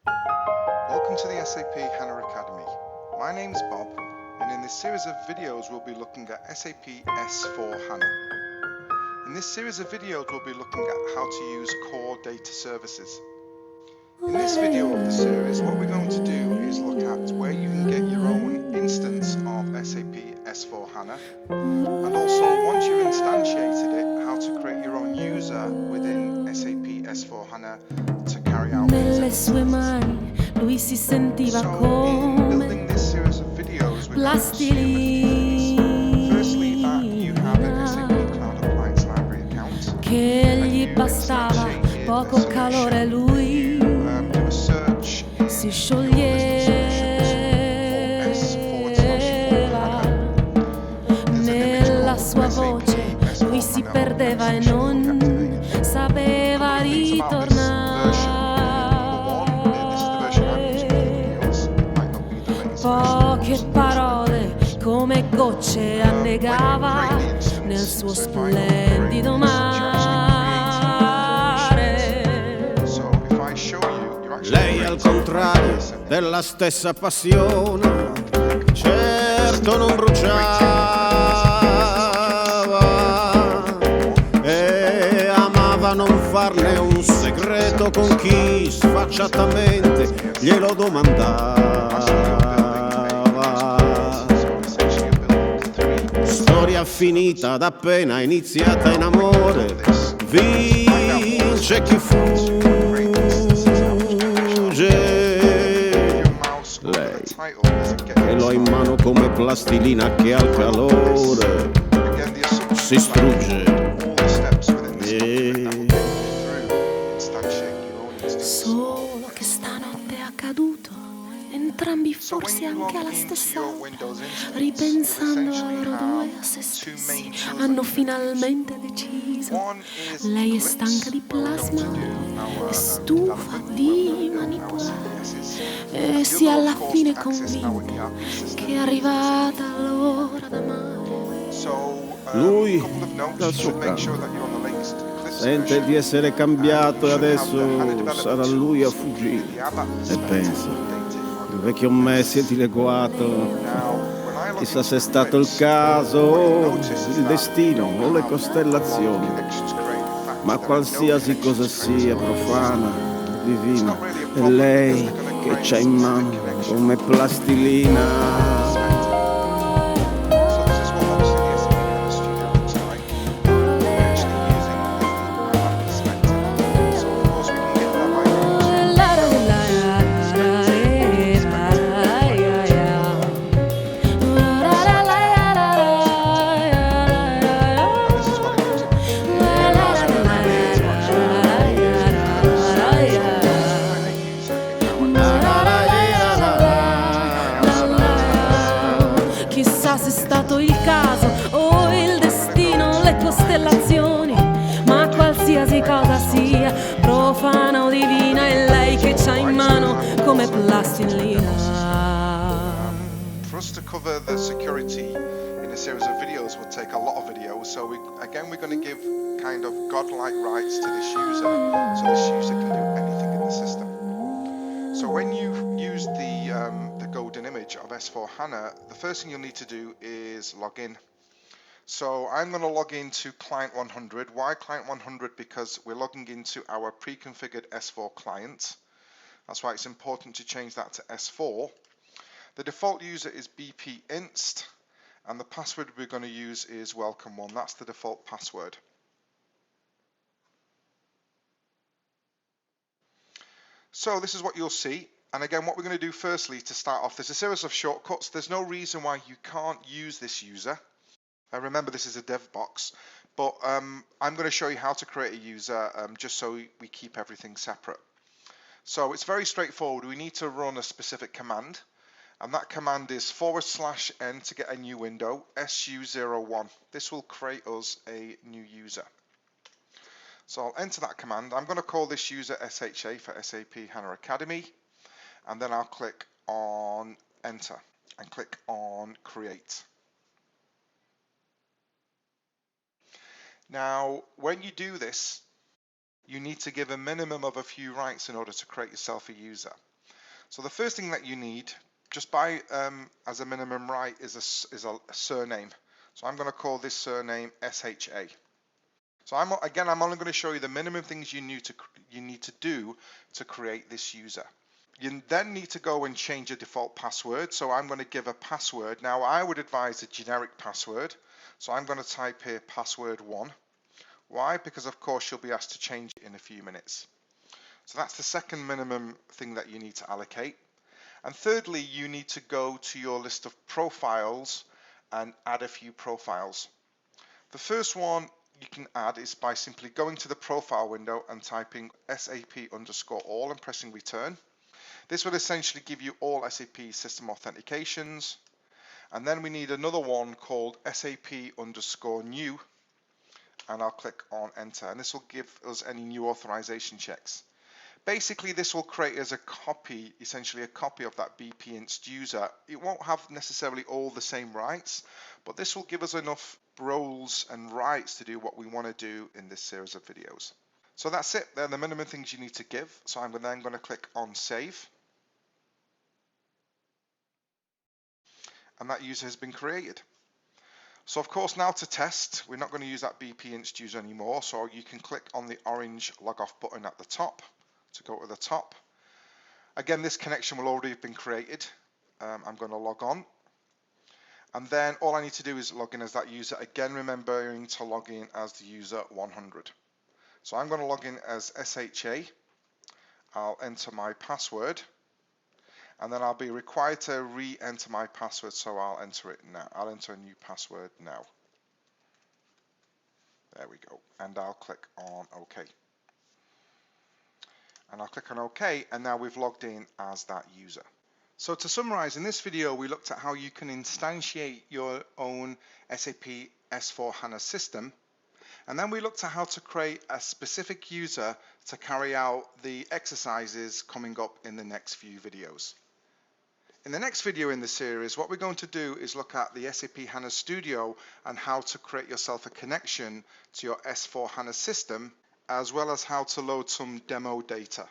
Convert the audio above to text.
Welcome to the SAP HANA Academy. My name's Bob, and in this series of videos we'll be looking at SAP S4 HANA. In this series of videos we'll be looking at how to use core data services. In this video of the series, what we're going to do is look at where you can get your own instance of SAP S4 HANA, and also once you've instantiated it, how to create your own user within SAP S4 HANA to carry out Nelle sue mani lui si sentiva come plastilina che gli bastava poco calore, lui si scioglieva nella sua voce, lui si perdeva e non sapeva ritornare. Poche parole come gocce annegava nel suo splendido mare. Lei al contrario della stessa passione, certo non bruciava e amava non farne un segreto con chi sfacciatamente glielo domandava. Storia finita da appena iniziata in amore, vince chi fugge. Lei che l'ho in mano come plastilina che al calore si strugge. Solo che stanotte è accaduto, entrambi forse anche alla stessa ora, ripensando a loro due, a se stessi, hanno finalmente deciso. Lei è stanca di plasmare, è stufa di manipolare e si è alla fine convinta che è arrivata l'ora d'amare. Lui, dal suo canto, sente di essere cambiato e adesso sarà lui a fuggire. E pensa, il vecchio me si è dileguato. Chissà se è stato il caso, il destino o le costellazioni. Ma qualsiasi cosa sia, profana, divina, è lei che c'ha in mano come plastilina. Chissà se è stato il caso o il destino, le costellazioni, ma qualsiasi cosa sia, profana o divina, è lei che c'ha in mano come plastilina. For us to cover the security in a series of videos would take a lot of videos, so we're going to give kind of godlike rights to this user, so this user can do anything in the system. So when you use the golden image of S4 HANA, the first thing you'll need to do is log in. So I'm going to log into client 100. Why client 100? Because we're logging into our pre-configured S4 client. That's why it's important to change that to S4. The default user is bpinst, and the password we're going to use is welcome1. That's the default password. So this is what you'll see. And again, what we're going to do firstly to start off, there's a series of shortcuts. There's no reason why you can't use this user. Remember, this is a dev box, but I'm going to show you how to create a user just so we keep everything separate. So it's very straightforward. We need to run a specific command, and that command is /n to get a new window, su01. This will create us a new user. So I'll enter that command. I'm going to call this user SHA for SAP HANA Academy, and then I'll click on enter and click on create. Now, when you do this, you need to give a minimum of a few rights in order to create yourself a user. So the first thing that you need, just by as a minimum right, is a surname. So I'm going to call this surname SHA. So I'm only going to show you the minimum things you need to do to create this user. You then need to go and change your default password. So I'm going to give a password. Now I would advise a generic password. So I'm going to type here password 1. Why? Because of course you'll be asked to change it in a few minutes. So that's the second minimum thing that you need to allocate. And thirdly, you need to go to your list of profiles and add a few profiles. The first one you can add is by simply going to the profile window and typing SAP_all and pressing return. This will essentially give you all SAP system authentications. And then we need another one called SAP_new, and I'll click on enter, and this will give us any new authorization checks. Basically, this will create as a copy, essentially a copy of that BP-inst user. It won't have necessarily all the same rights, but this will give us enough roles and rights to do what we want to do in this series of videos. So that's it. They're the minimum things you need to give. So I'm then going to click on save. And that user has been created. So of course, now to test, we're not going to use that BP-inst user anymore. So you can click on the orange log off button at the top to go to the top. Again, this connection will already have been created. I'm going to log on. And then all I need to do is log in as that user, again remembering to log in as the user 100. So I'm going to log in as SHA. I'll enter my password. And then I'll be required to re-enter my password, so I'll enter it now. I'll enter a new password now. There we go. And I'll click on OK. And I'll click on OK, and now we've logged in as that user. So to summarize, in this video we looked at how you can instantiate your own SAP S/4HANA system, and then we looked at how to create a specific user to carry out the exercises coming up in the next few videos. In the next video in the series, what we're going to do is look at the SAP HANA Studio and how to create yourself a connection to your S/4HANA system, as well as how to load some demo data.